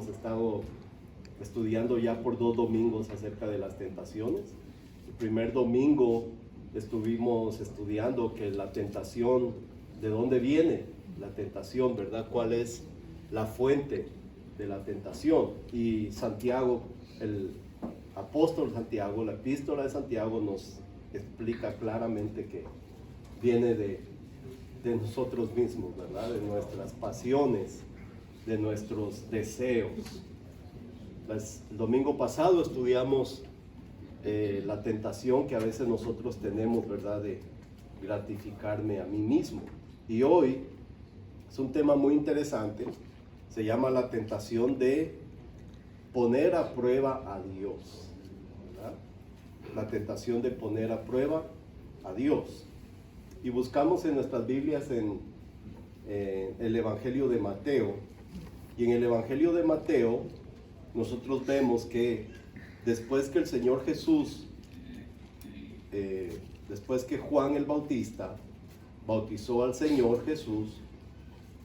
hemos estado estudiando ya por 2 domingos acerca de las tentaciones. El primer domingo estuvimos estudiando que la tentación, ¿de dónde viene la tentación, verdad? ¿Cuál es la fuente de la tentación? Y Santiago, el apóstol Santiago, la epístola de Santiago nos explica claramente que viene de nosotros mismos, ¿verdad? De nuestras pasiones, de nuestros deseos. El domingo pasado estudiamos la tentación que a veces nosotros tenemos, ¿verdad? De gratificarme a mí mismo. Y hoy es un tema muy interesante, se llama la tentación de poner a prueba a Dios, ¿verdad? La tentación de poner a prueba a Dios. Y buscamos en nuestras Biblias en el Evangelio de Mateo. Y en el Evangelio de Mateo nosotros vemos que después que el Señor Jesús, después que Juan el Bautista bautizó al Señor Jesús,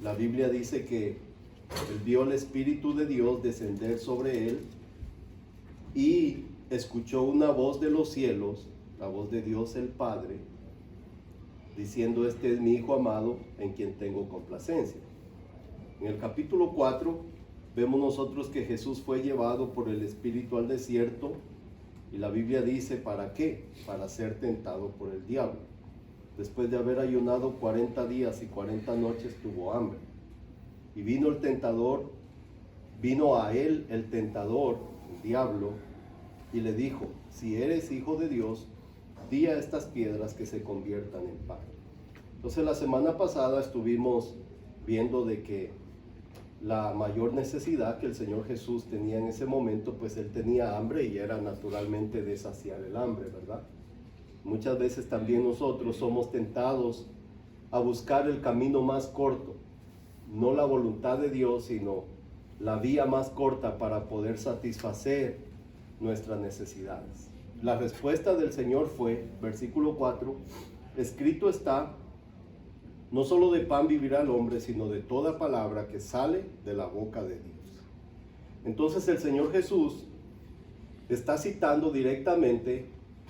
la Biblia dice que él vio el Espíritu de Dios descender sobre él y escuchó una voz de los cielos, la voz de Dios el Padre, diciendo: este es mi Hijo amado en quien tengo complacencia. En el capítulo 4 vemos nosotros que Jesús fue llevado por el Espíritu al desierto, y la Biblia dice: ¿para qué? Para ser tentado por el diablo. Después de haber ayunado 40 días y 40 noches tuvo hambre. Y vino el tentador, vino a él el tentador, el diablo, y le dijo: si eres hijo de Dios, di a estas piedras que se conviertan en pan. Entonces la semana pasada estuvimos viendo de que la mayor necesidad que el Señor Jesús tenía en ese momento, pues él tenía hambre y era naturalmente de saciar el hambre, ¿verdad? Muchas veces también nosotros somos tentados a buscar el camino más corto, no la voluntad de Dios, sino la vía más corta para poder satisfacer nuestras necesidades. La respuesta del Señor fue, versículo 4, escrito está: no solo de pan vivirá el hombre, sino de toda palabra que sale de la boca de Dios. Entonces el Señor Jesús está citando directamente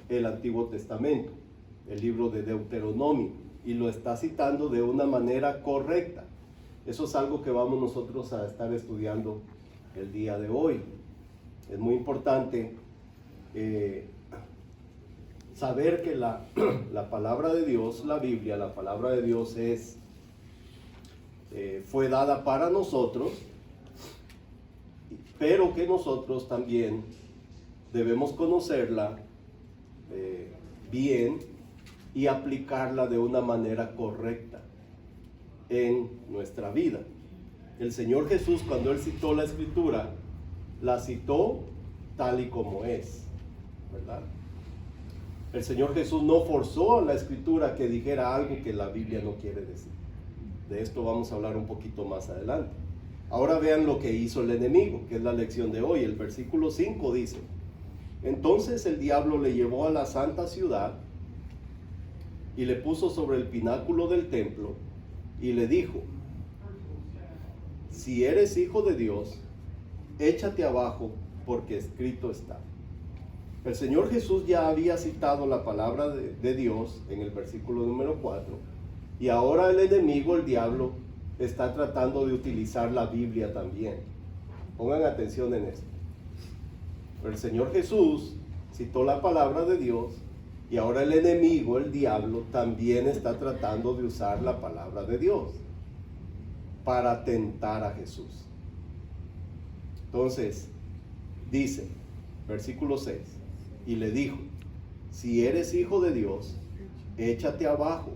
el Antiguo Testamento, el libro de Deuteronomio, y lo está citando de una manera correcta. Eso es algo que vamos nosotros a estar estudiando el día de hoy. Es muy importante saber que la palabra de Dios, la Biblia, la palabra de Dios fue dada para nosotros, pero que nosotros también debemos conocerla bien y aplicarla de una manera correcta en nuestra vida. El Señor Jesús, cuando él citó la Escritura, la citó tal y como es, ¿verdad? El Señor Jesús no forzó a la Escritura que dijera algo que la Biblia no quiere decir. De esto vamos a hablar un poquito más adelante. Ahora vean lo que hizo el enemigo, que es la lección de hoy. El versículo 5 dice: entonces el diablo le llevó a la santa ciudad y le puso sobre el pináculo del templo y le dijo: si eres hijo de Dios, échate abajo, porque escrito está. El Señor Jesús ya había citado la palabra de Dios en el versículo número 4, y ahora el enemigo, el diablo, está tratando de utilizar la Biblia también. Pongan atención en esto. El Señor Jesús citó la palabra de Dios, y ahora el enemigo, el diablo, también está tratando de usar la palabra de Dios para tentar a Jesús. Entonces, dice, versículo 6, y le dijo: si eres hijo de Dios, échate abajo,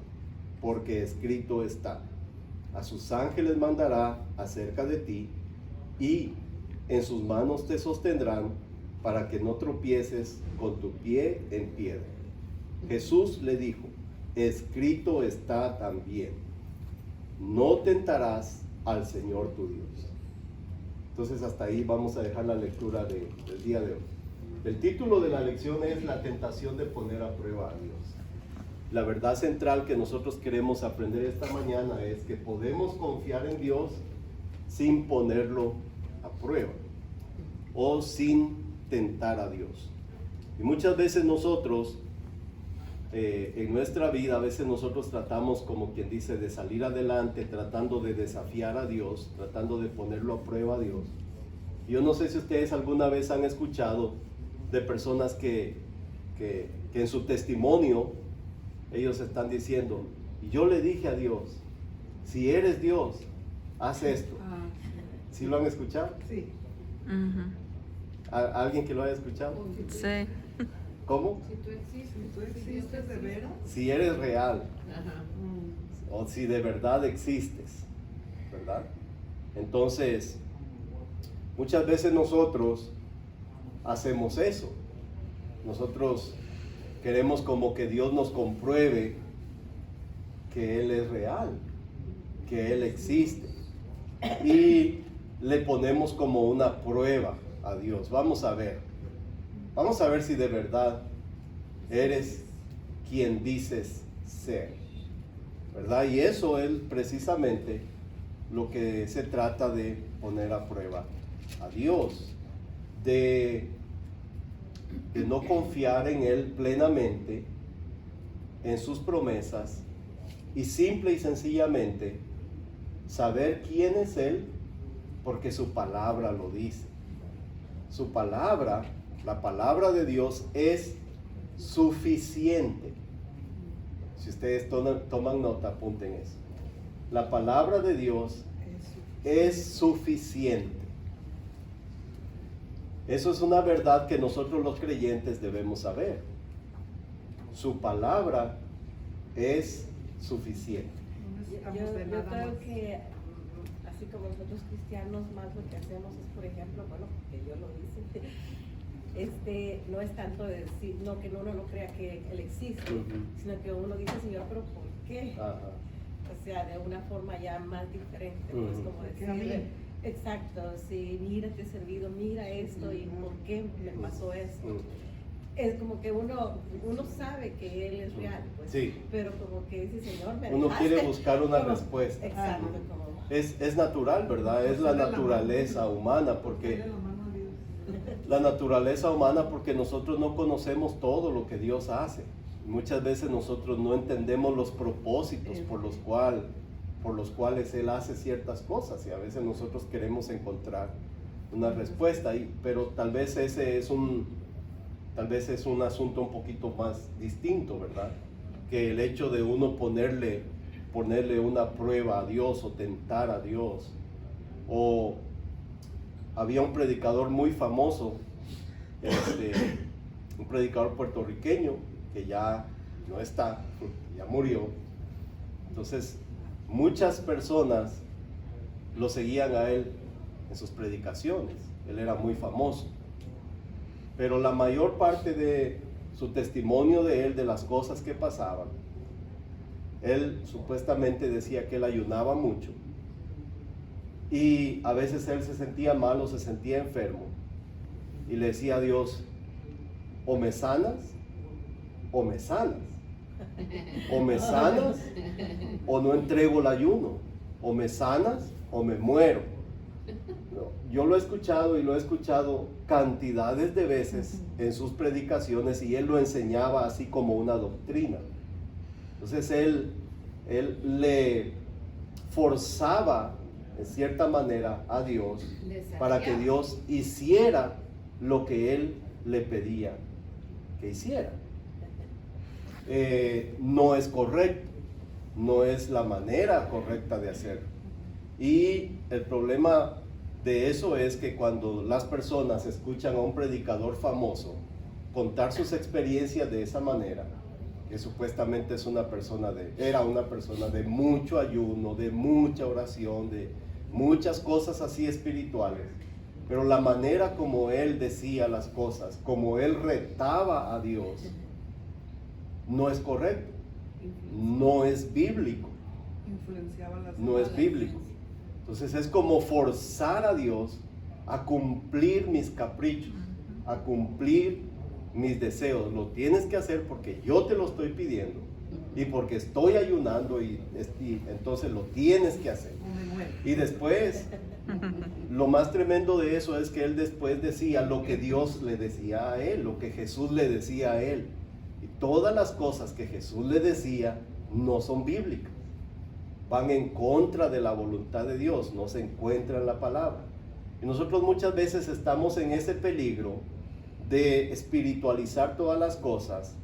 porque escrito está: a sus ángeles mandará acerca de ti, y en sus manos te sostendrán, para que no tropieces con tu pie en piedra. Jesús le dijo: escrito está también: no tentarás al Señor tu Dios. Entonces hasta ahí vamos a dejar la lectura del día de hoy. El título de la lección es la tentación de poner a prueba a Dios. La verdad central que nosotros queremos aprender esta mañana es que podemos confiar en Dios sin ponerlo a prueba o sin tentar a Dios. Y muchas veces nosotros, en nuestra vida, a veces nosotros tratamos, como quien dice, de salir adelante, tratando de desafiar a Dios, tratando de ponerlo a prueba a Dios. Yo no sé si ustedes alguna vez han escuchado de personas que en su testimonio ellos están diciendo, y yo le dije a Dios, si eres Dios, haz esto. ¿Sí lo han escuchado? Sí. ¿Alguien que lo haya escuchado? Sí. ¿Cómo? Si tú existes de veras. Si eres real, Ajá. o si de verdad existes, ¿verdad? Entonces, muchas veces nosotros hacemos eso. Nosotros queremos como que Dios nos compruebe que Él es real, que Él existe. Y le ponemos como una prueba a Dios. Vamos a ver si de verdad eres quien dices ser, ¿verdad? Y eso es precisamente lo que se trata de poner a prueba a Dios, de no confiar en Él plenamente, en sus promesas, y simple y sencillamente saber quién es Él, porque su palabra lo dice. Su palabra, la palabra de Dios, es suficiente. Si ustedes toman nota, apunten eso. La palabra de Dios es suficiente. Eso es una verdad que nosotros los creyentes debemos saber. Su palabra es suficiente. Yo creo que así como nosotros cristianos más lo que hacemos es, por ejemplo, bueno, que yo lo hice, no es tanto decir, no que uno no crea que Él existe, sino que uno dice, Señor, pero ¿por qué? Ajá. O sea, de una forma ya más diferente, pues como decirle, exacto, sí, mira, te he servido, mira esto y por qué me pasó esto. Es como que uno sabe que Él es real, pues, sí. Pero como que dice, Señor, me uno dejaste. quiere buscar una Como, respuesta. Exacto, como Es natural, ¿verdad? Es la naturaleza humana, porque la naturaleza humana, porque nosotros no conocemos todo lo que Dios hace. Muchas veces nosotros no entendemos los propósitos por los cuales Él hace ciertas cosas, y a veces nosotros queremos encontrar una respuesta, pero tal vez ese es un asunto un poquito más distinto, ¿verdad? Que el hecho de uno ponerle una prueba a Dios o tentar a Dios. O había un predicador muy famoso, un predicador puertorriqueño que ya no está, ya murió. Entonces muchas personas lo seguían a él en sus predicaciones. Él era muy famoso, pero la mayor parte de su testimonio de él, de las cosas que pasaban, él supuestamente decía que él ayunaba mucho, y a veces él se sentía mal o se sentía enfermo, y le decía a Dios, o me sanas, o me sanas, o me sanas, o no entrego el ayuno, o me sanas, o me muero. No, yo lo he escuchado y lo he escuchado cantidades de veces en sus predicaciones, y él lo enseñaba así como una doctrina. Entonces él le forzaba en cierta manera a Dios para que Dios hiciera lo que él le pedía que hiciera. No es correcto, no es la manera correcta de hacerlo. Y el problema de eso es que cuando las personas escuchan a un predicador famoso contar sus experiencias de esa manera, que supuestamente era una persona de mucho ayuno, de mucha oración, de muchas cosas así espirituales, pero la manera como él decía las cosas, como él retaba a Dios, no es correcto, no es bíblico, no es bíblico. Entonces es como forzar a Dios a cumplir mis caprichos, a cumplir mis deseos. Lo tienes que hacer porque yo te lo estoy pidiendo, Y porque estoy ayunando y entonces lo tienes que hacer. Y después, lo más tremendo de eso es que él después decía lo que Dios le decía a él, lo que Jesús le decía a él. Y todas las cosas que Jesús le decía no son bíblicas. Van en contra de la voluntad de Dios, no se encuentra en la palabra. Y nosotros muchas veces estamos en ese peligro de espiritualizar todas las cosas,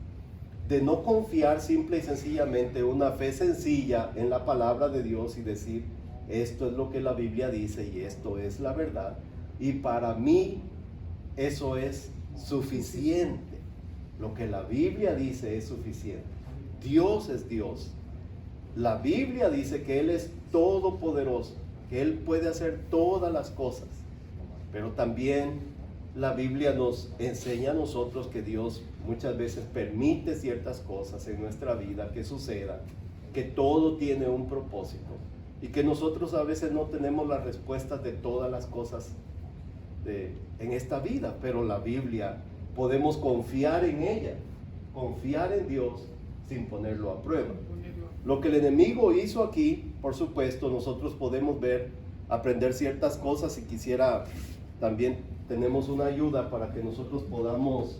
de no confiar simple y sencillamente una fe sencilla en la palabra de Dios y decir, esto es lo que la Biblia dice y esto es la verdad. Y para mí eso es suficiente. Lo que la Biblia dice es suficiente. Dios es Dios. La Biblia dice que Él es todopoderoso, que Él puede hacer todas las cosas. Pero también la Biblia nos enseña a nosotros que Dios muchas veces permite ciertas cosas en nuestra vida que sucedan, que todo tiene un propósito y que nosotros a veces no tenemos las respuestas de todas las cosas en esta vida, pero la Biblia podemos confiar en ella, confiar en Dios sin ponerlo a prueba. Lo que el enemigo hizo aquí, por supuesto, nosotros podemos ver, aprender ciertas cosas y quisiera también tenemos una ayuda para que nosotros podamos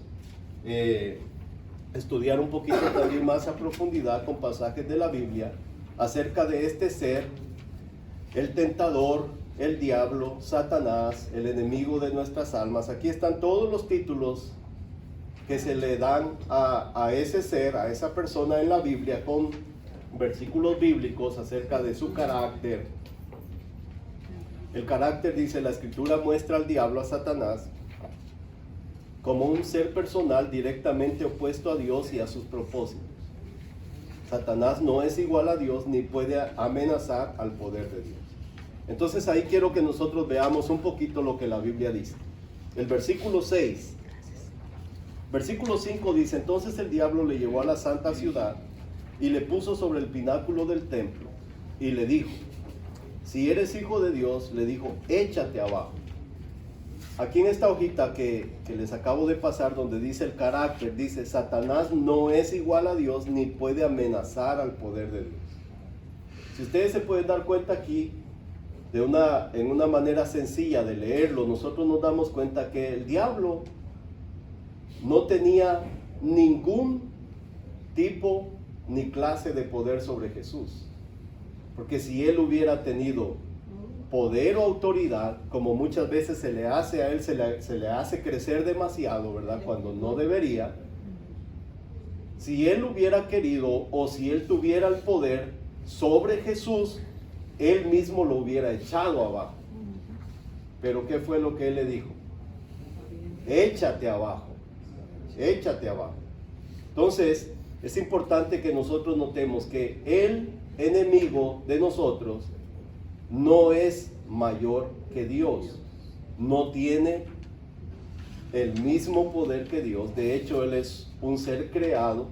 estudiar un poquito también más a profundidad con pasajes de la Biblia acerca de este ser, el tentador, el diablo, Satanás, el enemigo de nuestras almas. Aquí están todos los títulos que se le dan a ese ser, a esa persona en la Biblia, con versículos bíblicos acerca de su carácter. El carácter, dice la Escritura, muestra al diablo, a Satanás, como un ser personal directamente opuesto a Dios y a sus propósitos. Satanás no es igual a Dios ni puede amenazar al poder de Dios. Entonces ahí quiero que nosotros veamos un poquito lo que la Biblia dice. El versículo 6. Versículo 5 dice, entonces el diablo le llevó a la santa ciudad y le puso sobre el pináculo del templo y le dijo, si eres hijo de Dios, le dijo, échate abajo. Aquí en esta hojita que les acabo de pasar, donde dice el carácter, dice, Satanás no es igual a Dios ni puede amenazar al poder de Dios. Si ustedes se pueden dar cuenta aquí, en una manera sencilla de leerlo, nosotros nos damos cuenta que el diablo no tenía ningún tipo ni clase de poder sobre Jesús. Porque si él hubiera tenido poder o autoridad, como muchas veces se le hace a él, se le hace crecer demasiado, ¿verdad? Cuando no debería. Si él hubiera querido o si él tuviera el poder sobre Jesús, él mismo lo hubiera echado abajo. Pero ¿qué fue lo que él le dijo? Échate abajo, échate abajo. Entonces, es importante que nosotros notemos que el enemigo de nosotros no es mayor que Dios, no tiene el mismo poder que Dios. De hecho, él es un ser creado,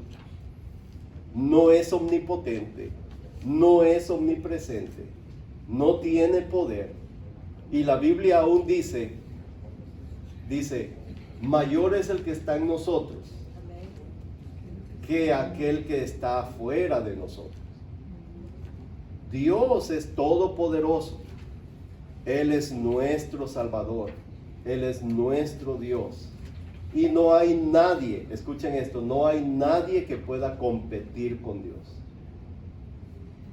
no es omnipotente, no es omnipresente, no tiene poder. Y la Biblia aún dice, mayor es el que está en nosotros que aquel que está afuera de nosotros. Dios es todopoderoso. Él es nuestro Salvador. Él es nuestro Dios. Y no hay nadie, escuchen esto, no hay nadie que pueda competir con Dios.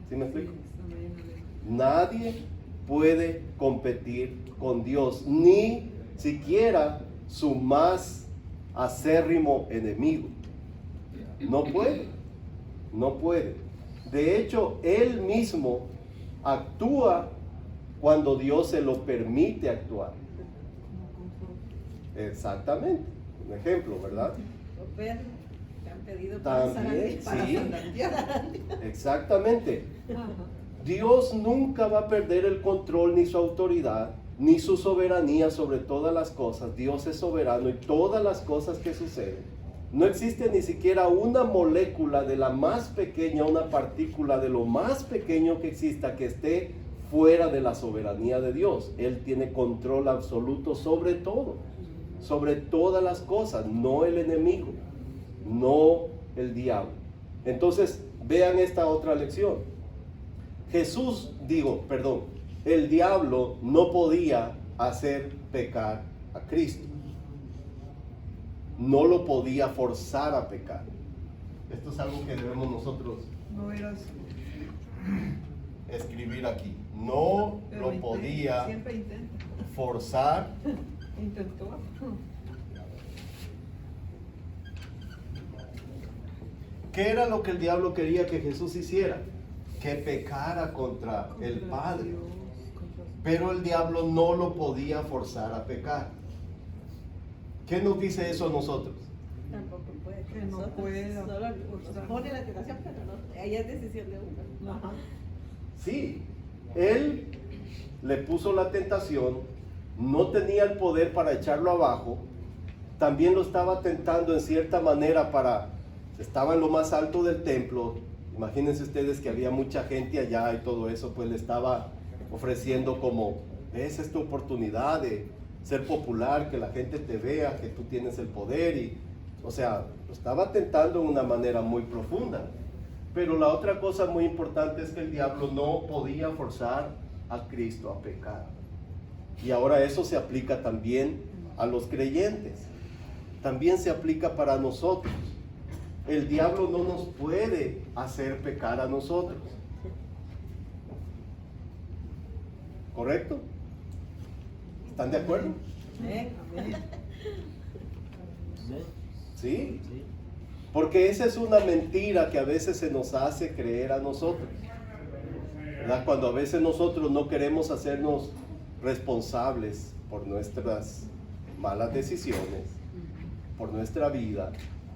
¿Sí me explico? Nadie puede competir con Dios, ni siquiera su más acérrimo enemigo. No puede, no puede. De hecho, él mismo actúa cuando Dios se lo permite actuar. Exactamente. Un ejemplo, ¿verdad? Te han pedido también, para sí. Exactamente. Dios nunca va a perder el control ni su autoridad, ni su soberanía sobre todas las cosas. Dios es soberano y todas las cosas que suceden. No existe ni siquiera una molécula de la más pequeña, una partícula de lo más pequeño que exista que esté fuera de la soberanía de Dios. Él tiene control absoluto sobre todo, sobre todas las cosas, no el enemigo, no el diablo. Entonces, vean esta otra lección. El diablo no podía hacer pecar a Cristo. No lo podía forzar a pecar. Esto es algo que debemos nosotros No era así. escribir aquí. No Pero lo podía siempre intenta. forzar. Intentó. ¿Qué era lo que el diablo quería que Jesús hiciera? Que pecara contra el Padre. Dios, contra su- Pero el diablo no lo podía forzar a pecar. ¿Qué nos dice eso a nosotros? Tampoco puede. Que no nosotros puede solo forzar. nos pone la tentación, pero no, ahí es decisión de uno. Ajá. Sí, él le puso la tentación, no tenía el poder para echarlo abajo, también lo estaba tentando en cierta manera estaba en lo más alto del templo. Imagínense ustedes que había mucha gente allá y todo eso, pues le estaba ofreciendo como, esa es tu oportunidad de ser popular, que la gente te vea, que tú tienes el poder, o sea, lo estaba tentando de una manera muy profunda. Pero la otra cosa muy importante es que el diablo no podía forzar a Cristo a pecar. Y ahora eso se aplica también a los creyentes. También se aplica para nosotros. El diablo no nos puede hacer pecar a nosotros. ¿Correcto? ¿Están de acuerdo? ¿Eh? Amén. Sí. Porque esa es una mentira que a veces se nos hace creer a nosotros, ¿verdad? Cuando a veces nosotros no queremos hacernos responsables por nuestras malas decisiones, por nuestra vida,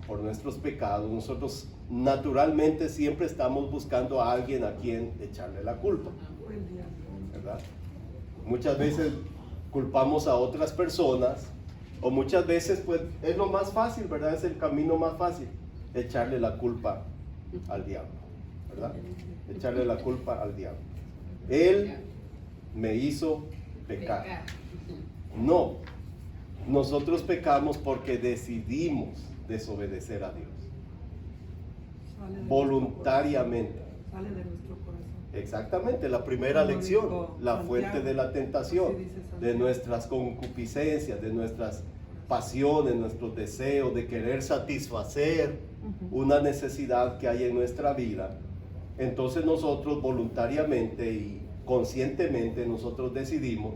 por nuestros pecados, nosotros naturalmente siempre estamos buscando a alguien a quien echarle la culpa, Fue el diablo. ¿verdad? Muchas veces culpamos a otras personas, o muchas veces pues es lo más fácil, ¿verdad? Es el camino más fácil, echarle la culpa al diablo, ¿verdad? Echarle la culpa al diablo. Él me hizo pecar. No, nosotros pecamos porque decidimos desobedecer a Dios, Sale de voluntariamente. nuestro corazón. Sale de nuestro corazón. Exactamente, la primera Como lección, dijo la Santiago, fuente de la tentación, así dice Santiago. de nuestras concupiscencias, de nuestras pasiones, nuestros deseos, de querer satisfacer una necesidad que hay en nuestra vida. Entonces nosotros voluntariamente y conscientemente nosotros decidimos,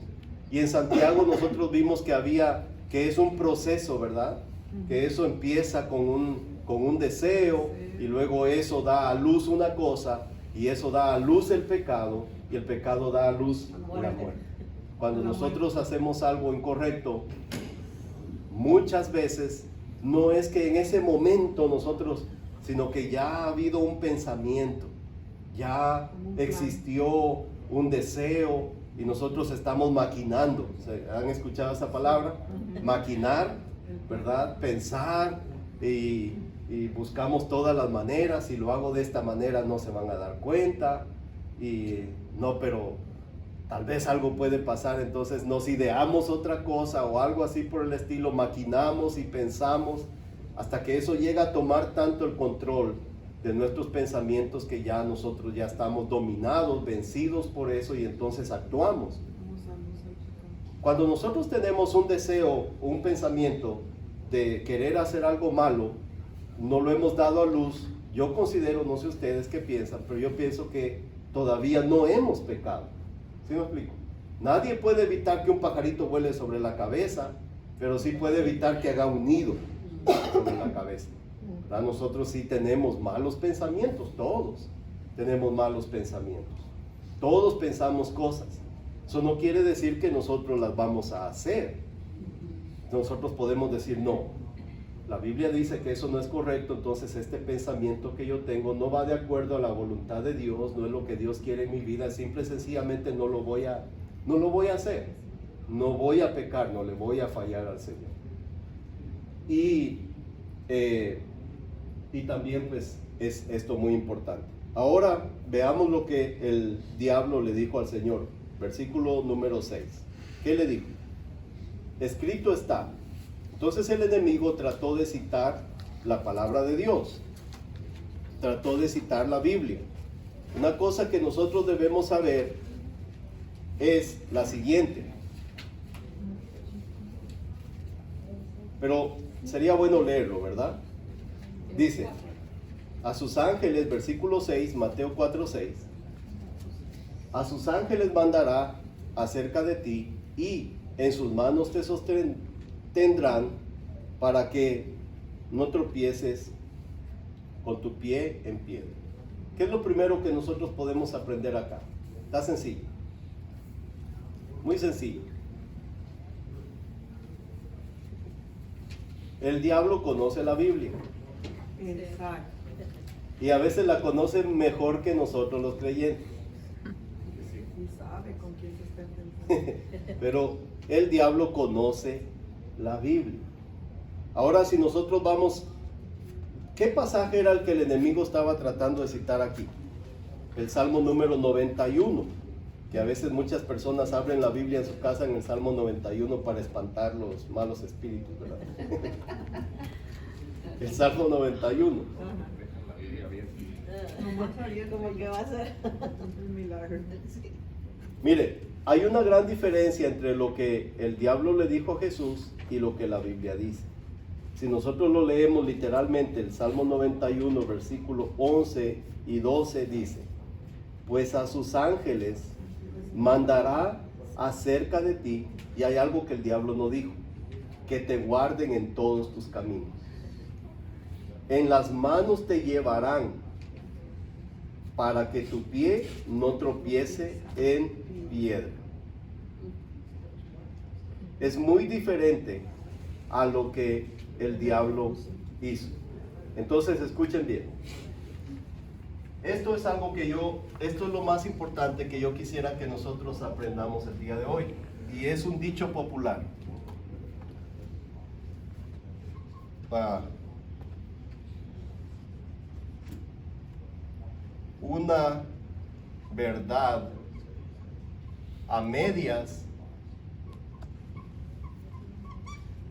y en Santiago nosotros vimos que es un proceso, ¿verdad? Que eso empieza con un deseo, y luego eso da a luz una cosa, y eso da a luz el pecado, y el pecado da a luz la muerte. Cuando nosotros hacemos algo incorrecto, muchas veces no es que en ese momento nosotros, sino que ya ha habido un pensamiento, ya existió un deseo y nosotros estamos maquinando. ¿Han escuchado esa palabra? Maquinar, ¿verdad? Pensar y buscamos todas las maneras. Si lo hago de esta manera no se van a dar cuenta, y no, pero tal vez algo puede pasar, entonces nos ideamos otra cosa o algo así por el estilo, maquinamos y pensamos hasta que eso llega a tomar tanto el control de nuestros pensamientos que ya nosotros ya estamos dominados, vencidos por eso, y entonces actuamos. Vamos a luz al pecado. Cuando nosotros tenemos un deseo, un pensamiento de querer hacer algo malo, no lo hemos dado a luz, yo considero, no sé ustedes qué piensan, pero yo pienso que todavía no hemos pecado. ¿Sí me explico? Nadie puede evitar que un pajarito vuele sobre la cabeza, pero sí puede evitar que haga un nido sobre la cabeza. ¿Verdad? Nosotros sí tenemos malos pensamientos, todos tenemos malos pensamientos. Todos pensamos cosas. Eso no quiere decir que nosotros las vamos a hacer. Nosotros podemos decir no. La Biblia dice que eso no es correcto, entonces este pensamiento que yo tengo no va de acuerdo a la voluntad de Dios, no es lo que Dios quiere en mi vida, simple y sencillamente no lo voy a hacer, no voy a pecar, no le voy a fallar al Señor. Y también pues es esto muy importante. Ahora veamos lo que el diablo le dijo al Señor, versículo número 6. ¿Qué le dijo? Escrito está. Entonces el enemigo trató de citar la palabra de Dios. trató de citar la Biblia. Una cosa que nosotros debemos saber es la siguiente. Pero sería bueno leerlo, ¿verdad? Dice, a sus ángeles, versículo 6, Mateo 4:6, a sus ángeles mandará acerca de ti y en sus manos te sostendrán para que no tropieces con tu pie en piedra. ¿Qué es lo primero que nosotros podemos aprender acá? Está sencillo. Muy sencillo. El diablo conoce la Biblia. Exacto. Y a veces la conoce mejor que nosotros los creyentes. Y sabe con quién se está enfrentando. Pero el diablo conoce la Biblia. Ahora si nosotros vamos, ¿qué pasaje era el que el enemigo estaba tratando de citar aquí? El Salmo número 91, que a veces muchas personas abren la Biblia en su casa en el Salmo 91 para espantar los malos espíritus, ¿verdad? El Salmo 91. Nomás sabiendo Como que va a ser. un milagro. Mire, hay una gran diferencia entre lo que el diablo le dijo a Jesús y lo que la Biblia dice. Si nosotros lo leemos literalmente, el Salmo 91, versículo 11 y 12 dice, pues a sus ángeles mandará acerca de ti, y hay algo que el diablo no dijo, que te guarden en todos tus caminos. En las manos te llevarán para que tu pie no tropiece en piedra. Es muy diferente a lo que el diablo hizo. Entonces escuchen bien. Esto es algo que esto es lo más importante que yo quisiera que nosotros aprendamos el día de hoy. Y es un dicho popular. Una verdad a medias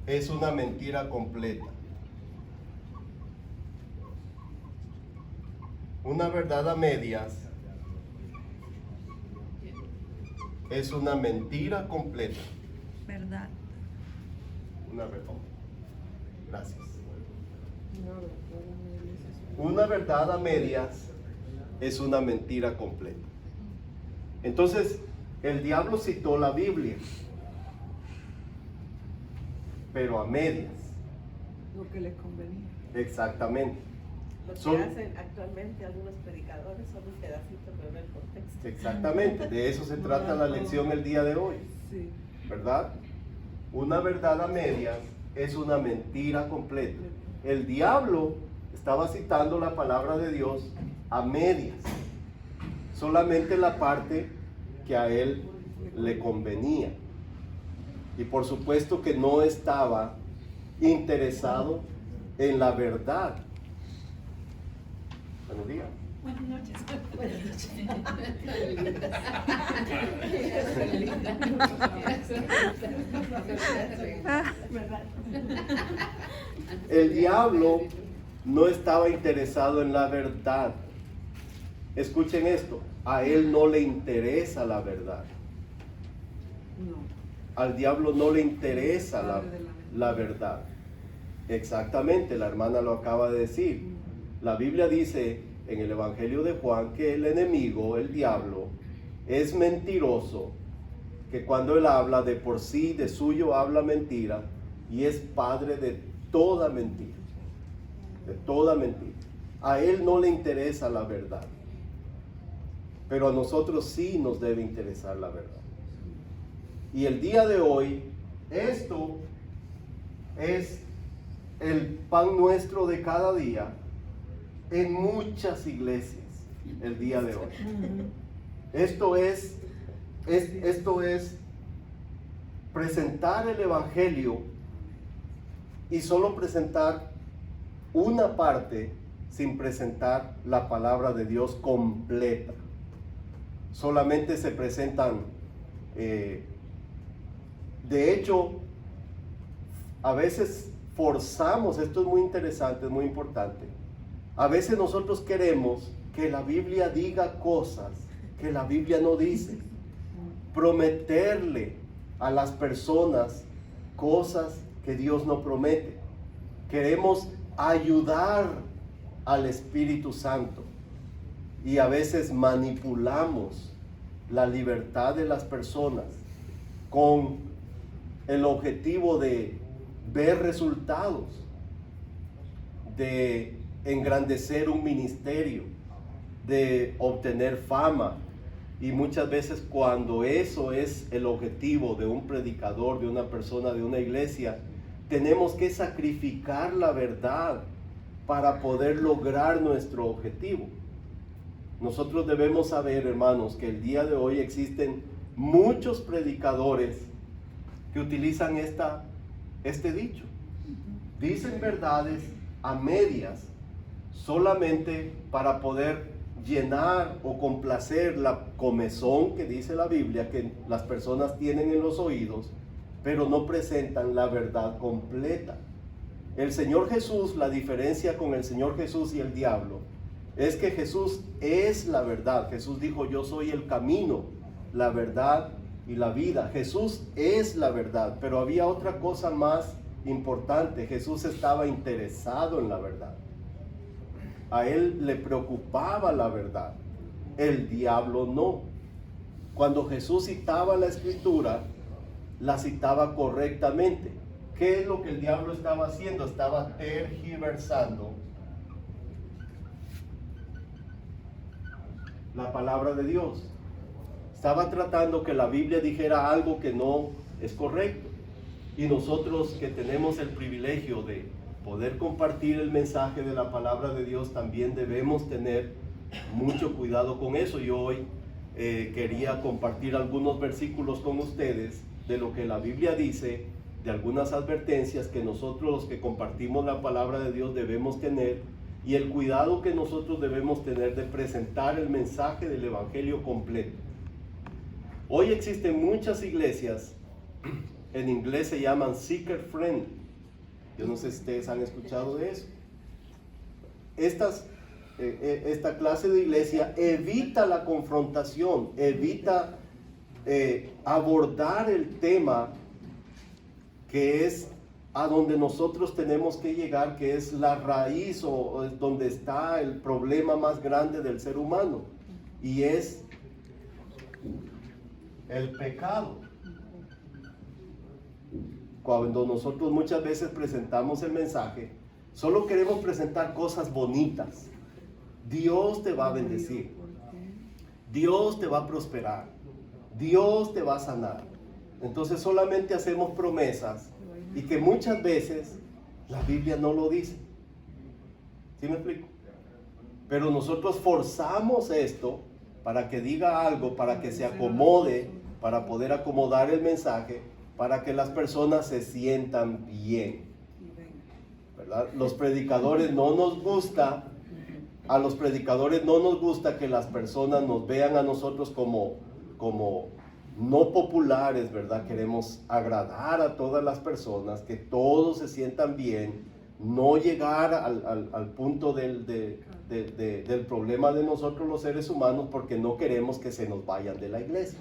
es una mentira completa. Una verdad a medias es una mentira completa. Verdad. Una verdad. Gracias. No, Una verdad a medias es una mentira completa. Entonces, el diablo citó la Biblia, pero a medias. lo que les convenía. Exactamente. Lo que Son- hacen actualmente algunos predicadores son un pedacito, pero no el contexto. Exactamente. De eso se trata la lección el día de hoy, Sí. ¿verdad? Una verdad a medias es una mentira completa. El diablo estaba citando la palabra de Dios a medias, solamente la parte que a él le convenía. Y por supuesto que no estaba interesado en la verdad. Buenos días. Buenas noches. El diablo no estaba interesado en la verdad. Escuchen esto, a él no le interesa la verdad. No. Al diablo no le interesa la verdad. Exactamente, la hermana lo acaba de decir. La Biblia dice en el Evangelio de Juan que el enemigo, el diablo, es mentiroso, que cuando él habla de por sí, de suyo habla mentira, y es padre de toda mentira. De toda mentira. A él no le interesa la verdad, pero a nosotros sí nos debe interesar la verdad. Y el día de hoy, esto es el pan nuestro de cada día en muchas iglesias el día de hoy. Esto es presentar el evangelio y solo presentar una parte sin presentar la palabra de Dios completa. Solamente se presentan, de hecho, a veces forzamos, esto es muy interesante, es muy importante, A veces nosotros queremos que la Biblia diga cosas que la Biblia no dice. Prometerle a las personas cosas que Dios no promete. Queremos ayudar al Espíritu Santo y a veces manipulamos la libertad de las personas con el objetivo de ver resultados, de engrandecer un ministerio, de obtener fama. Y muchas veces cuando eso es el objetivo de un predicador, de una persona, de una iglesia, tenemos que sacrificar la verdad para poder lograr nuestro objetivo. Nosotros debemos saber, hermanos, que el día de hoy existen muchos predicadores que utilizan este dicho. Dicen verdades a medias solamente para poder llenar o complacer la comezón que dice la Biblia que las personas tienen en los oídos, pero no presentan la verdad completa. El Señor Jesús, la diferencia con el Señor Jesús y el diablo es que Jesús es la verdad. Jesús dijo: yo soy el camino, la verdad y la vida. Jesús es la verdad, pero había otra cosa más importante. Jesús estaba interesado en la verdad. A él le preocupaba la verdad. El diablo no. Cuando Jesús citaba la Escritura, la citaba correctamente. ¿Qué es lo que el diablo estaba haciendo? Estaba tergiversando la palabra de Dios. Estaba tratando que la Biblia dijera algo que no es correcto. Y nosotros que tenemos el privilegio de poder compartir el mensaje de la palabra de Dios, también debemos tener mucho cuidado con eso. Yo hoy quería compartir algunos versículos con ustedes de lo que la Biblia dice, de algunas advertencias que nosotros los que compartimos la palabra de Dios debemos tener, y el cuidado que nosotros debemos tener de presentar el mensaje del Evangelio completo. Hoy existen muchas iglesias, en inglés se llaman seeker friendly. Yo no sé si ustedes han escuchado de eso. Esta clase de iglesia evita la confrontación, evita abordar el tema que es a donde nosotros tenemos que llegar, que es la raíz o donde está el problema más grande del ser humano, y es el pecado. Cuando nosotros muchas veces presentamos el mensaje, solo queremos presentar cosas bonitas. Dios te va a bendecir, Dios te va a prosperar, Dios te va a sanar. Entonces solamente hacemos promesas y que muchas veces la Biblia no lo dice. ¿Sí me explico? Pero nosotros forzamos esto para que diga algo, para que se acomode, para poder acomodar el mensaje, para que las personas se sientan bien, ¿verdad? Los predicadores no nos gusta, a los predicadores no nos gusta que las personas nos vean a nosotros como no populares, ¿verdad? Queremos agradar a todas las personas, que todos se sientan bien, no llegar al punto del problema de nosotros los seres humanos, porque no queremos que se nos vayan de la iglesia.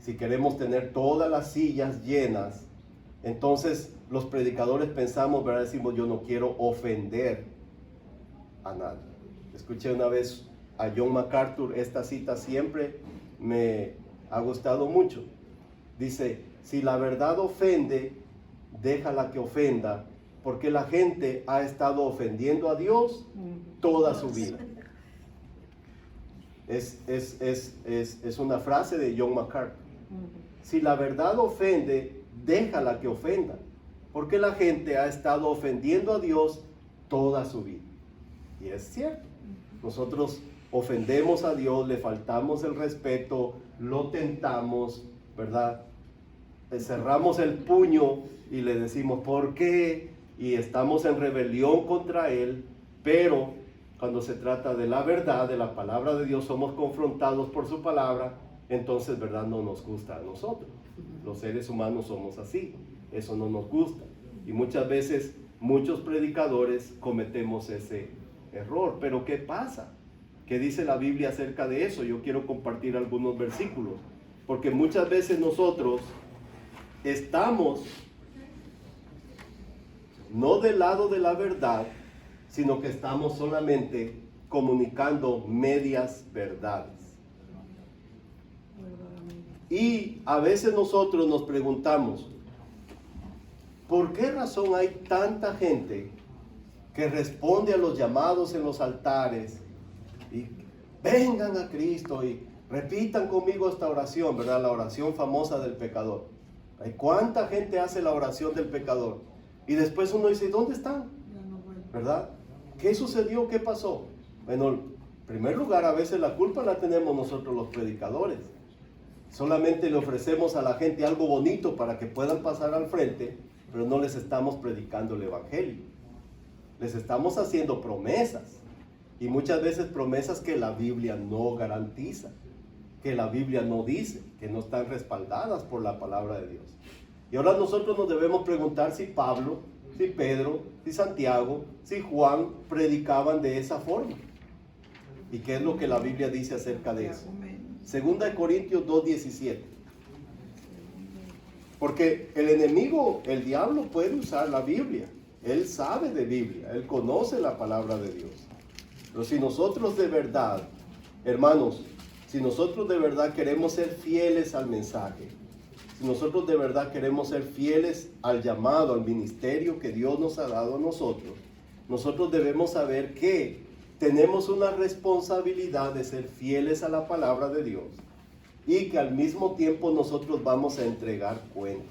Si queremos tener todas las sillas llenas, entonces los predicadores pensamos, ¿verdad? Decimos: yo no quiero ofender a nadie. Escuché una vez a John MacArthur, esta cita siempre me ha gustado mucho. Dice: si la verdad ofende, déjala que ofenda, porque la gente ha estado ofendiendo a Dios toda su vida. Es una frase de John MacArthur. Si la verdad ofende, déjala que ofenda, porque la gente ha estado ofendiendo a Dios toda su vida. Y es cierto, nosotros ofendemos a Dios, le faltamos el respeto, lo tentamos, ¿verdad? Le cerramos el puño y le decimos ¿por qué? Y estamos en rebelión contra Él, pero cuando se trata de la verdad, de la palabra de Dios, somos confrontados por su palabra. Entonces, ¿verdad? No nos gusta a nosotros. Los seres humanos somos así. Eso no nos gusta. Y muchas veces muchos predicadores cometemos ese error. Pero ¿qué pasa? ¿Qué dice la Biblia acerca de eso? Yo quiero compartir algunos versículos, porque muchas veces nosotros estamos no del lado de la verdad, sino que estamos solamente comunicando medias verdades. Y a veces nosotros nos preguntamos, ¿por qué razón hay tanta gente que responde a los llamados en los altares y vengan a Cristo y repitan conmigo esta oración, ¿verdad? La oración famosa del pecador. ¿Cuánta gente hace la oración del pecador? Y después uno dice, ¿dónde están? ¿Verdad? ¿Qué sucedió? ¿Qué pasó? Bueno, en primer lugar, a veces la culpa la tenemos nosotros los predicadores. Solamente le ofrecemos a la gente algo bonito para que puedan pasar al frente, pero no les estamos predicando el evangelio. Les estamos haciendo promesas, y muchas veces promesas que la Biblia no garantiza, que la Biblia no dice, que no están respaldadas por la palabra de Dios. Y ahora nosotros nos debemos preguntar si Pablo, si Pedro, si Santiago, si Juan predicaban de esa forma. ¿Y qué es lo que la Biblia dice acerca de eso? Segunda de Corintios 2:17. Porque el enemigo, el diablo, puede usar la Biblia. Él sabe de Biblia, él conoce la palabra de Dios. Pero si nosotros de verdad, hermanos, si nosotros de verdad queremos ser fieles al mensaje, si nosotros de verdad queremos ser fieles al llamado, al ministerio que Dios nos ha dado a nosotros debemos saber que tenemos una responsabilidad de ser fieles a la palabra de Dios y que al mismo tiempo nosotros vamos a entregar cuentas.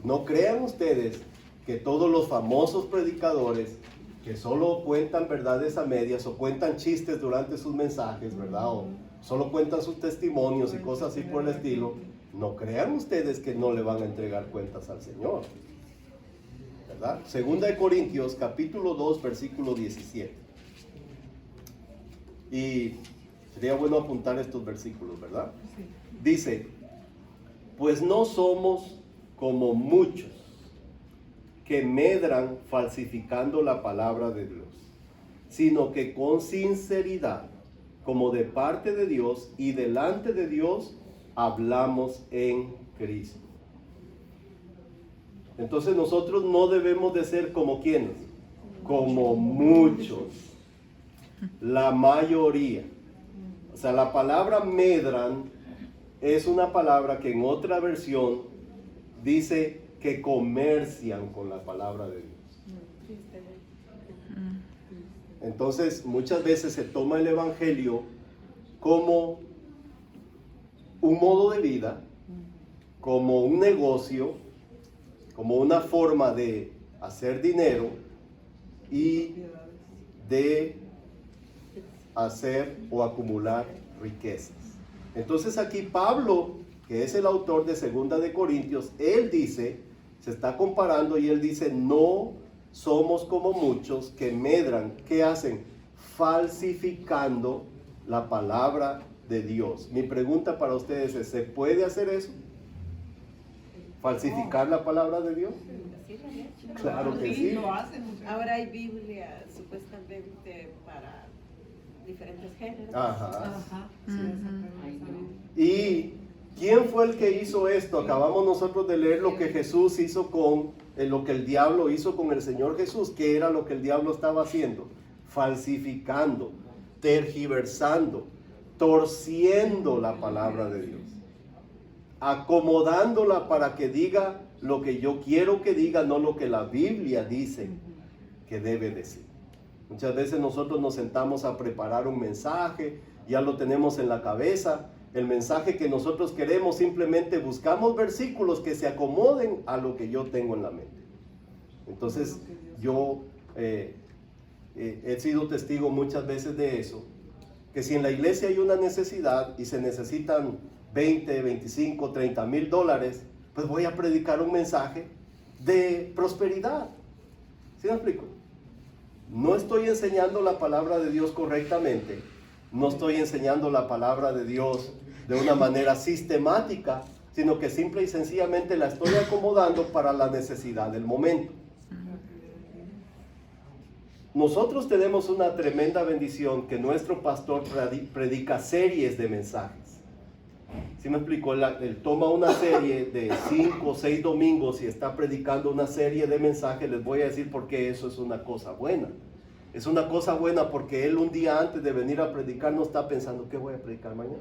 No crean ustedes que todos los famosos predicadores que solo cuentan verdades a medias o cuentan chistes durante sus mensajes, ¿verdad? O solo cuentan sus testimonios y cosas así por el estilo, no crean ustedes que no le van a entregar cuentas al Señor, ¿verdad? Segunda de Corintios, capítulo 2, versículo 17. Y sería bueno apuntar estos versículos, ¿verdad? Dice, pues no somos como muchos que medran falsificando la palabra de Dios, sino que con sinceridad, como de parte de Dios y delante de Dios, hablamos en Cristo. Entonces nosotros no debemos de ser como quienes, como muchos, la mayoría. O sea, la palabra medran es una palabra que en otra versión dice que comercian con la palabra de Dios. Entonces muchas veces se toma el evangelio como un modo de vida, como un negocio, como una forma de hacer dinero y de hacer o acumular riquezas. Entonces aquí Pablo, que es el autor de Segunda de Corintios, él dice, se está comparando y él dice, no somos como muchos que medran, que hacen, falsificando la palabra de Dios. Mi pregunta para ustedes es, ¿se puede hacer eso? ¿Falsificar la palabra de Dios? Claro que sí. Ahora hay Biblia supuestamente para diferentes géneros. Ajá. ¿Y quién fue el que hizo esto? Acabamos nosotros de leer lo que Jesús hizo con, lo que el diablo hizo con el Señor Jesús. ¿Qué era lo que el diablo estaba haciendo? Falsificando, tergiversando, torciendo la palabra de Dios, acomodándola para que diga lo que yo quiero que diga, no lo que la Biblia dice que debe decir. Muchas veces nosotros nos sentamos a preparar un mensaje, ya lo tenemos en la cabeza, el mensaje que nosotros queremos, simplemente buscamos versículos que se acomoden a lo que yo tengo en la mente. Entonces yo he sido testigo muchas veces de eso, que si en la iglesia hay una necesidad y se necesitan 20, 25, 30 mil dólares, pues voy a predicar un mensaje de prosperidad. ¿Sí me explico? No estoy enseñando la palabra de Dios correctamente, no estoy enseñando la palabra de Dios de una manera sistemática, sino que simple y sencillamente la estoy acomodando para la necesidad del momento. nosotros tenemos una tremenda bendición que nuestro pastor predica series de mensajes. ¿Sí me explicó? Él toma una serie de 5 o 6 domingos y está predicando una serie de mensajes. Les voy a decir por qué eso es una cosa buena. Es una cosa buena porque él un día antes de venir a predicar no está pensando ¿qué voy a predicar mañana?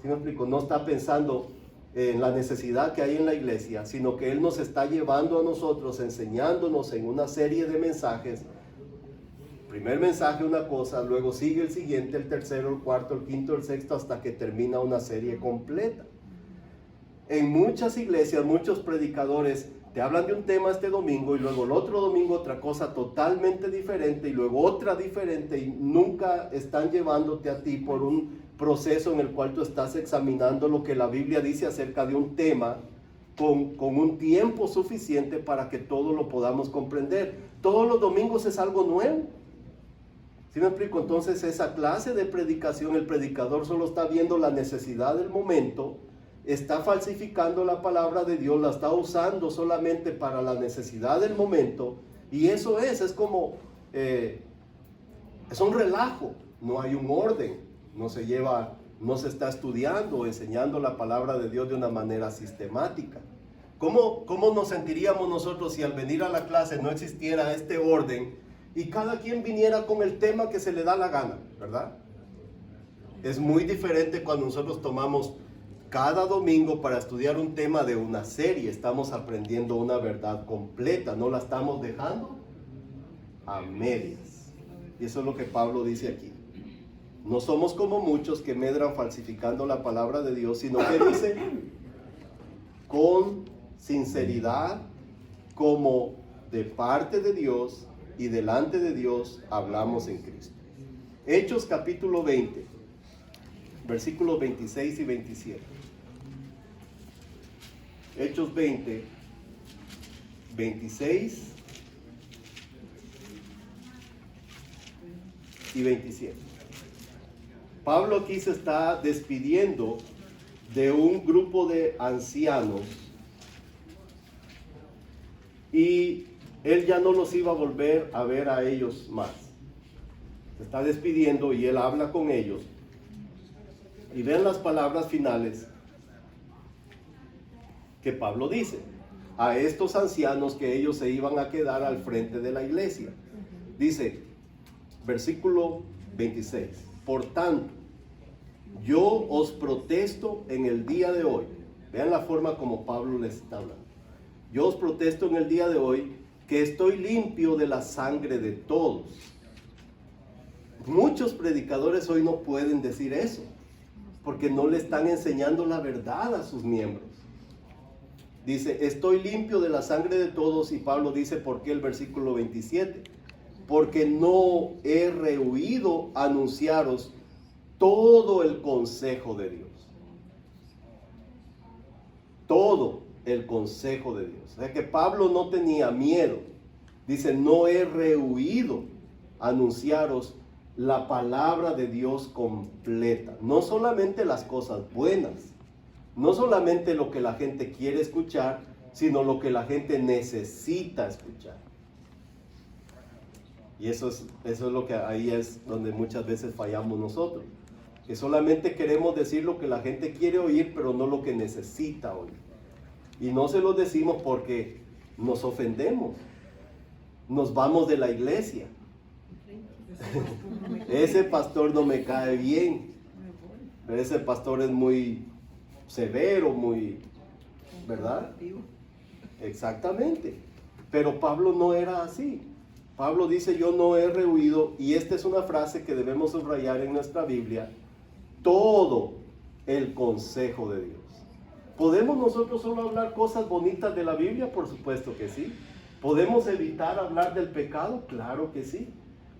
¿Sí me explico? No está pensando en la necesidad que hay en la iglesia, sino que él nos está llevando a nosotros, enseñándonos en una serie de mensajes. Primer mensaje una cosa, luego sigue el siguiente, el tercero, el cuarto, el quinto, el sexto, hasta que termina una serie completa. En muchas iglesias, muchos predicadores te hablan de un tema este domingo y luego el otro domingo otra cosa totalmente diferente y luego otra diferente, y nunca están llevándote a ti por un proceso en el cual tú estás examinando lo que la Biblia dice acerca de un tema con un tiempo suficiente para que todo lo podamos comprender. Todos los domingos es algo nuevo. ¿Sí me explico? Entonces esa clase de predicación, el predicador solo está viendo la necesidad del momento, está falsificando la palabra de Dios, la está usando solamente para la necesidad del momento, y eso es como, es un relajo, no hay un orden, no se está estudiando o enseñando la palabra de Dios de una manera sistemática. ¿Cómo nos sentiríamos nosotros si al venir a la clase no existiera este orden y cada quien viniera con el tema que se le da la gana, verdad? Es muy diferente cuando nosotros tomamos cada domingo para estudiar un tema de una serie. Estamos aprendiendo una verdad completa, no la estamos dejando a medias. Y eso es lo que Pablo dice aquí. No somos como muchos que medran falsificando la palabra de Dios, sino que dice con sinceridad, como de parte de Dios y delante de Dios hablamos en Cristo. Hechos capítulo 20, versículos 26 y 27. Hechos 20, 26 y 27. Pablo aquí se está despidiendo de un grupo de ancianos y él ya no los iba a volver a ver a ellos más. Se está despidiendo y él habla con ellos. Y vean las palabras finales que Pablo dice a estos ancianos que ellos se iban a quedar al frente de la iglesia. Dice, versículo 26, por tanto, yo os protesto en el día de hoy. Vean la forma como Pablo les está hablando. Yo os protesto en el día de hoy que estoy limpio de la sangre de todos. Muchos predicadores hoy no pueden decir eso, porque no le están enseñando la verdad a sus miembros. Dice, estoy limpio de la sangre de todos, y Pablo dice, ¿por qué el versículo 27? Porque no he rehuido anunciaros todo el consejo de Dios. Todo el consejo de Dios. O sea que Pablo no tenía miedo. Dice, no he rehuido anunciaros la palabra de Dios completa. No solamente las cosas buenas, no solamente lo que la gente quiere escuchar, sino lo que la gente necesita escuchar. Y eso es lo que ahí es donde muchas veces fallamos nosotros. Que solamente queremos decir lo que la gente quiere oír, pero no lo que necesita oír. Y no se lo decimos porque nos ofendemos. Nos vamos de la iglesia. Ese pastor no me cae bien. Ese pastor es muy severo, muy, ¿verdad? Exactamente. Pero Pablo no era así. Pablo dice, yo no he rehuido, y esta es una frase que debemos subrayar en nuestra Biblia, todo el consejo de Dios. ¿Podemos nosotros solo hablar cosas bonitas de la Biblia? Por supuesto que sí. ¿Podemos evitar hablar del pecado? Claro que sí.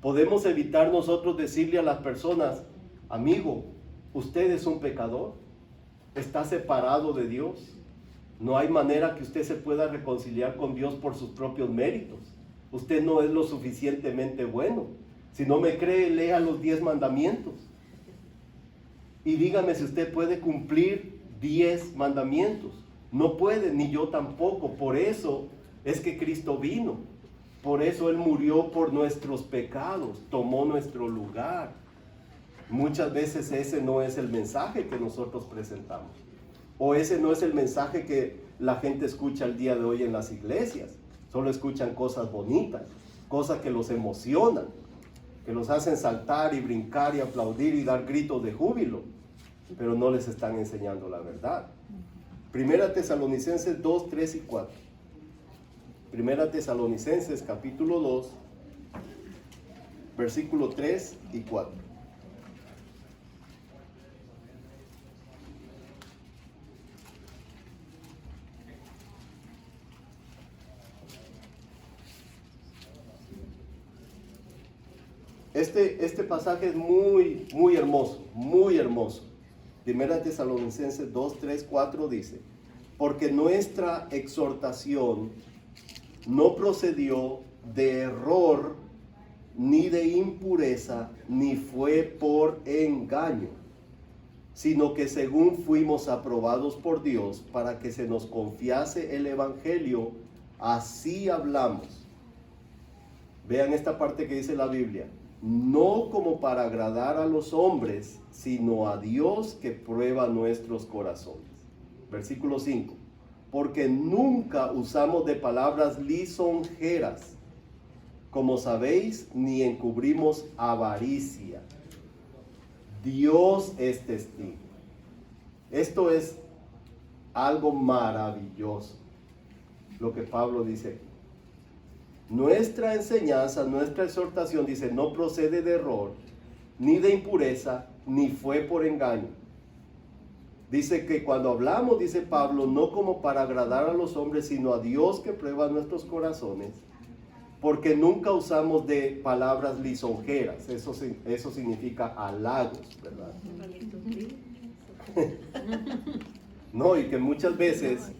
¿Podemos evitar nosotros decirle a las personas, amigo, usted es un pecador, está separado de Dios, no hay manera que usted se pueda reconciliar con Dios por sus propios méritos, usted no es lo suficientemente bueno, si no me cree, lea los 10 mandamientos y dígame si usted puede cumplir 10 mandamientos? No puede, ni yo tampoco. Por eso es que Cristo vino. Por eso Él murió por nuestros pecados, tomó nuestro lugar. Muchas veces ese no es el mensaje que nosotros presentamos. O ese no es el mensaje que la gente escucha el día de hoy en las iglesias. Solo escuchan cosas bonitas, cosas que los emocionan, que los hacen saltar y brincar y aplaudir y dar gritos de júbilo, pero no les están enseñando la verdad. Primera Tesalonicenses 2, 3 y 4. Primera Tesalonicenses capítulo 2, versículo 3 y 4. Este pasaje es muy hermoso, muy hermoso. Primera Tesalonicenses 2, 3, 4 dice: porque nuestra exhortación no procedió de error, ni de impureza, ni fue por engaño, sino que según fuimos aprobados por Dios para que se nos confiase el evangelio, así hablamos. Vean esta parte que dice la Biblia: no como para agradar a los hombres, sino a Dios que prueba nuestros corazones. Versículo 5. Porque nunca usamos de palabras lisonjeras, como sabéis, ni encubrimos avaricia. Dios es testigo. Esto es algo maravilloso, lo que Pablo dice aquí. Nuestra enseñanza, nuestra exhortación, dice, no procede de error, ni de impureza, ni fue por engaño. Dice que cuando hablamos, dice Pablo, no como para agradar a los hombres, sino a Dios que prueba nuestros corazones, porque nunca usamos de palabras lisonjeras. Eso significa halagos, ¿verdad? No, y que muchas veces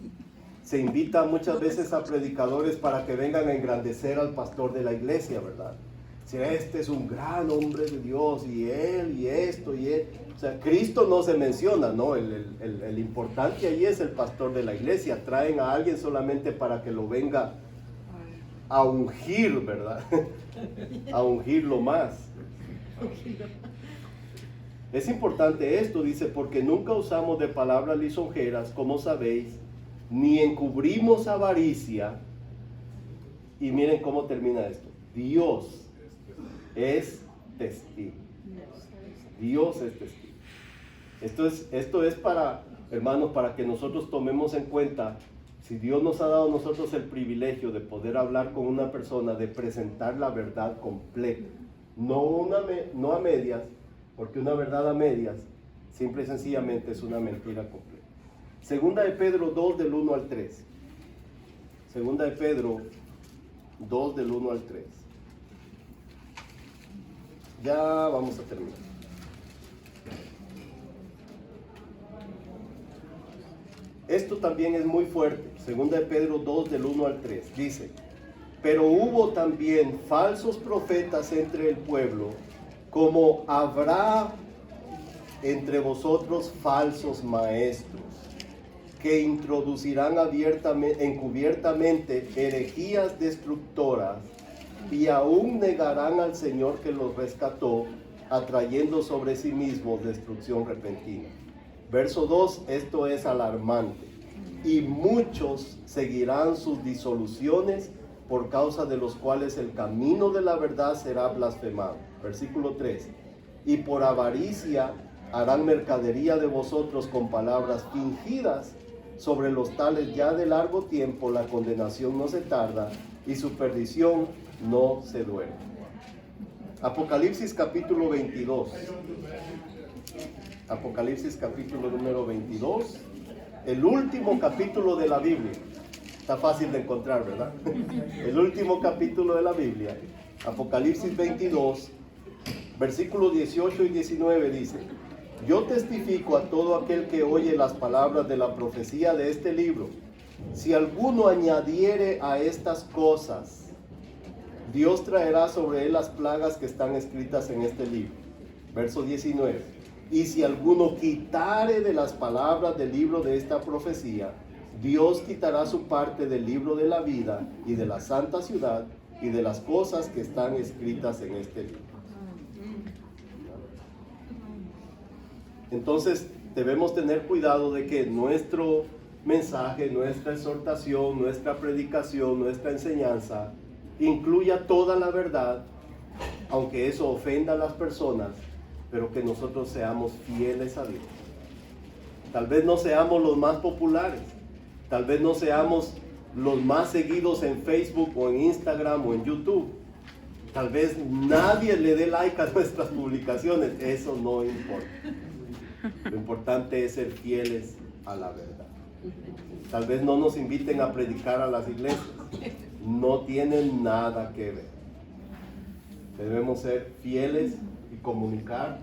se invita a predicadores para que vengan a engrandecer al pastor de la iglesia, ¿verdad? Si este es un gran hombre de Dios, y él, y esto, y él. O sea, Cristo no se menciona, ¿no? El importante ahí es el pastor de la iglesia. Traen a alguien solamente para que lo venga a ungir, ¿verdad? A ungirlo más. Es importante esto, dice, porque nunca usamos de palabras lisonjeras, como sabéis, ni encubrimos avaricia. Y miren cómo termina esto: Dios es testigo. Dios es testigo. Esto es para, hermanos, para que nosotros tomemos en cuenta, si Dios nos ha dado a nosotros el privilegio de poder hablar con una persona, de presentar la verdad completa, no a medias, porque una verdad a medias simple y sencillamente es una mentira completa. Segunda de Pedro 2 del 1 al 3. Segunda de Pedro 2 del 1 al 3. Ya vamos a terminar. Esto también es muy fuerte. Segunda de Pedro 2 del 1 al 3. Dice: pero hubo también falsos profetas entre el pueblo, como habrá entre vosotros falsos maestros, que introducirán encubiertamente herejías destructoras, y aún negarán al Señor que los rescató, atrayendo sobre sí mismos destrucción repentina. Verso 2, esto es alarmante. Y muchos seguirán sus disoluciones, por causa de los cuales el camino de la verdad será blasfemado. Versículo 3. Y por avaricia harán mercadería de vosotros con palabras fingidas. Sobre los tales ya de largo tiempo la condenación no se tarda, y su perdición no se duerme. Apocalipsis capítulo 22. Apocalipsis capítulo número 22. El último capítulo de la Biblia. Está fácil de encontrar, ¿verdad? El último capítulo de la Biblia. Apocalipsis 22, versículos 18 y 19 dice: yo testifico a todo aquel que oye las palabras de la profecía de este libro. Si alguno añadiere a estas cosas, Dios traerá sobre él las plagas que están escritas en este libro. Verso 19. Y si alguno quitare de las palabras del libro de esta profecía, Dios quitará su parte del libro de la vida y de la santa ciudad, y de las cosas que están escritas en este libro. Entonces debemos tener cuidado de que nuestro mensaje, nuestra exhortación, nuestra predicación, nuestra enseñanza incluya toda la verdad, aunque eso ofenda a las personas, pero que nosotros seamos fieles a Dios. Tal vez no seamos los más populares, tal vez no seamos los más seguidos en Facebook o en Instagram o en YouTube. Tal vez nadie le dé like a nuestras publicaciones, eso no importa. Lo importante es ser fieles a la verdad. Tal vez no nos inviten a predicar a las iglesias, no tienen nada que ver. Debemos ser fieles y comunicar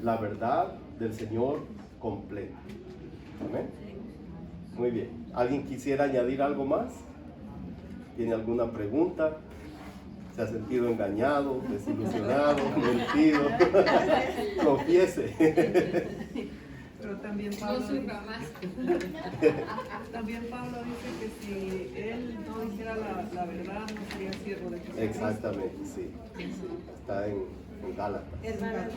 la verdad del Señor completa. Amén. Muy bien. ¿Alguien quisiera añadir algo más? ¿Tiene alguna pregunta? ¿Se ha sentido engañado, desilusionado, mentido? Confiese. Pero también Pablo, también Pablo dice que si él no dijera la verdad, no sería siervo de Jesucristo. Exactamente, sí. Está en Gálatas. Hermana,